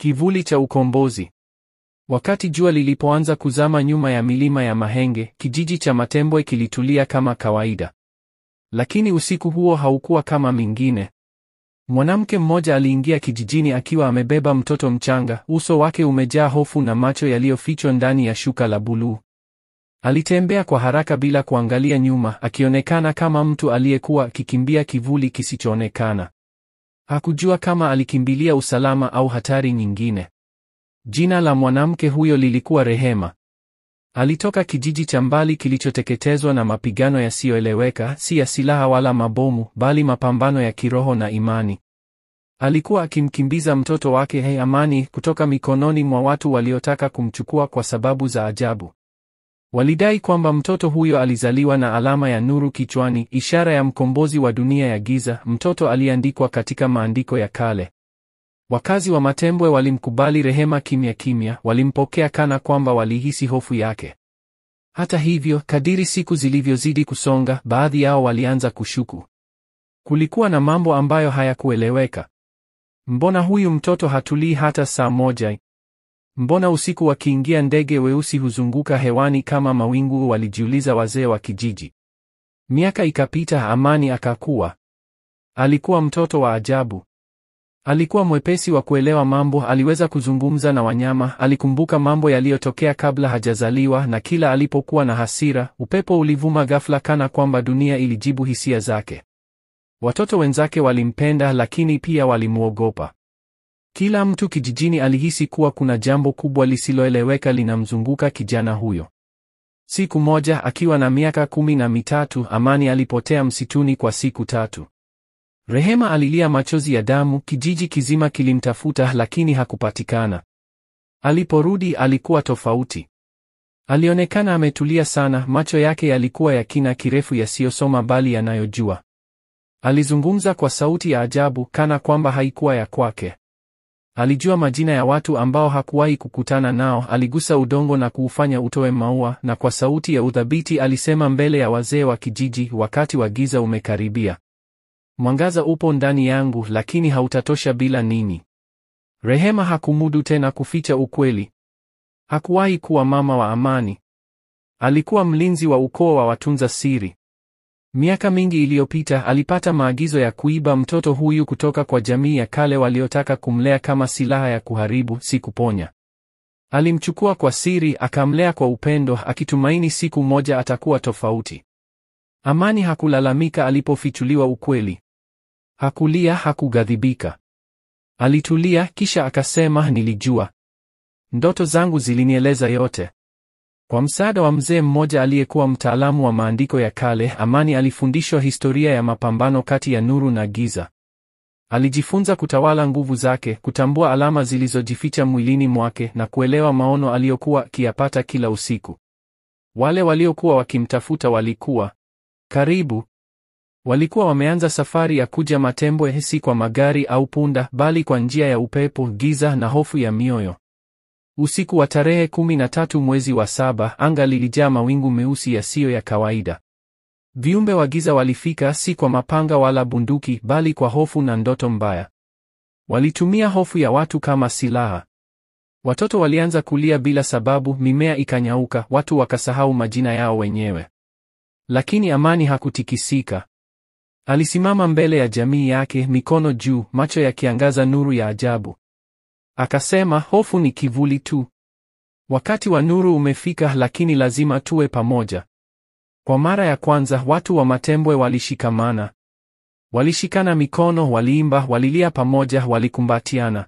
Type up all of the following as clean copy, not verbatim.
Kivuli cha ukombozi. Wakati jua lilipoanza kuzama nyuma ya milima ya Mahenge, kijiji cha Matembwe kilitulia kama kawaida. Lakini usiku huo haukuwa kama mingine. Mwanamke mmoja aliingia kijijini akiwa amebeba mtoto mchanga, uso wake umejaa hofu na macho yaliyofichwa ndani ya shuka la buluu. Alitembea kwa haraka bila kuangalia nyuma, akionekana kama mtu aliyekuwa akikimbia kivuli kisichoonekana. Hakujua kama alikimbilia usalama au hatari nyingine. Jina la mwanamke huyo lilikuwa Rehema. Alitoka kijiji cha mbali kilichoteketezwa na mapigano yasiyoeleweka, si ya silaha wala mabomu, bali mapambano ya kiroho na imani. Alikuwa akimkimbiza mtoto wake Amani kutoka mikononi mwa watu waliotaka kumchukua kwa sababu za ajabu. Walidai kwamba mtoto huyo alizaliwa na alama ya nuru kichwani, ishara ya mkombozi wa dunia ya giza, mtoto aliandikwa katika maandiko ya kale. Wakazi wa Matembwe walimkubali Rehema kimya kimya, walimpokea kana kwamba walihisi hofu yake. Hata hivyo, kadiri siku zilivyozidi kusonga, baadhi yao walianza kushuku. Kulikuwa na mambo ambayo hayakueleweka. Mbona huyu mtoto hatulii hata saa moja? Mbona usiku wakiingia ndege weusi huzunguka hewani kama mawingu? Walijiuliza wazee wa kijiji. Miaka ikapita, Amani akakua. Alikuwa mtoto wa ajabu. Alikuwa mwepesi wa kuelewa mambo, aliweza kuzungumza na wanyama, alikumbuka mambo yaliyotokea kabla hajazaliwa, na kila alipokuwa na hasira, upepo ulivuma ghafla kana kwamba dunia ilijibu hisia zake. Watoto wenzake walimpenda, lakini pia walimwogopa. Kila mtu kijijini alihisi kuwa kuna jambo kubwa lisiloeleweka linamzunguka kijana huyo. Siku moja, akiwa na miaka 13, Amani alipotea msituni kwa siku 3. Rehema alilia machozi ya damu, kijiji kizima kilimtafuta lakini hakupatikana. Aliporudi alikuwa tofauti. Alionekana ametulia sana, macho yake yalikuwa ya kina kirefu yasiyosoma bali yanayojua. Alizungumza kwa sauti ya ajabu kana kwamba haikuwa ya kwake. Alijua majina ya watu ambao hakuwahi kukutana nao, aligusa udongo na kuufanya utoe maua, na kwa sauti ya udhabiti alisema mbele ya wazee wa kijiji, wakati wa giza umekaribia. Mwangaza upo ndani yangu, lakini hautatosha bila ninyi. Rehema hakumudu tena kuficha ukweli. Hakuwahi kuwa mama wa Amani. Alikuwa mlinzi wa ukoo wa watunza siri. Miaka mingi iliyopita alipata maagizo ya kuiba mtoto huyu kutoka kwa jamii ya kale waliotaka kumlea kama silaha ya kuharibu, si kuponya. Alimchukua kwa siri, akamlea kwa upendo, akitumaini siku moja atakuwa tofauti. Amani hakulalamika alipofichuliwa ukweli. Hakulia, hakughadhibika. Alitulia, kisha akasema, nilijua. Ndoto zangu zilinieleza yote. Kwa msaada wa mzee mmoja aliyekuwa mtaalamu wa maandiko ya kale, Amani alifundishwa historia ya mapambano kati ya nuru na giza. Alijifunza kutawala nguvu zake, kutambua alama zilizojificha mwilini mwake, na kuelewa maono aliyokuwa akiyapata kila usiku. Wale waliokuwa wakimtafuta walikuwa karibu. Walikuwa wameanza safari ya kuja Matembwe, si kwa magari au punda, bali kwa njia ya upepo, giza na hofu ya mioyo. Usiku wa tarehe 13 mwezi wa 7, anga lilijaa mawingu meusi yasiyo ya kawaida. Viumbe wa giza walifika, si kwa mapanga wala bunduki, bali kwa hofu na ndoto mbaya. Walitumia hofu ya watu kama silaha. Watoto walianza kulia bila sababu, mimea ikanyauka, watu wakasahau majina yao wenyewe. Lakini Amani hakutikisika. Alisimama mbele ya jamii yake, mikono juu, macho yakiangaza nuru ya ajabu. Akasema, hofu ni kivuli tu. Wakati wa nuru umefika, lakini lazima tuwe pamoja. Kwa mara ya kwanza, watu wa Matembwe walishikamana. Walishikana mikono, waliimba, walilia pamoja, walikumbatiana.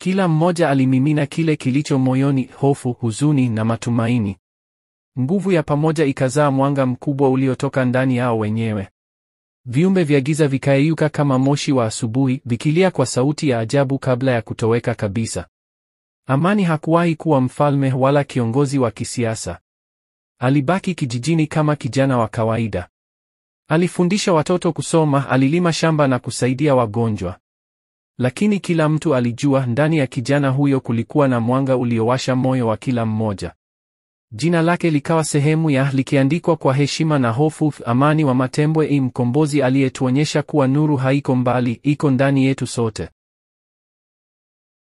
Kila mmoja alimimina kile kilicho moyoni, hofu, huzuni na matumaini. Nguvu ya pamoja ikazaa mwanga mkubwa uliotoka ndani yao wenyewe. Viumbe vya giza vikayeyuka kama moshi wa asubuhi, vikilia kwa sauti ya ajabu kabla ya kutoweka kabisa. Amani hakuwahi kuwa mfalme wala kiongozi wa kisiasa. Alibaki kijijini kama kijana wa kawaida. Alifundisha watoto kusoma, alilima shamba na kusaidia wagonjwa. Lakini kila mtu alijua, ndani ya kijana huyo kulikuwa na mwanga uliowasha moyo wa kila mmoja. Jina lake likawa sehemu ya, likiandikwa kwa heshima na hofu, Amani wa Matembwe, mkombozi aliyetuonyesha kuwa nuru haiko mbali, iko ndani yetu sote.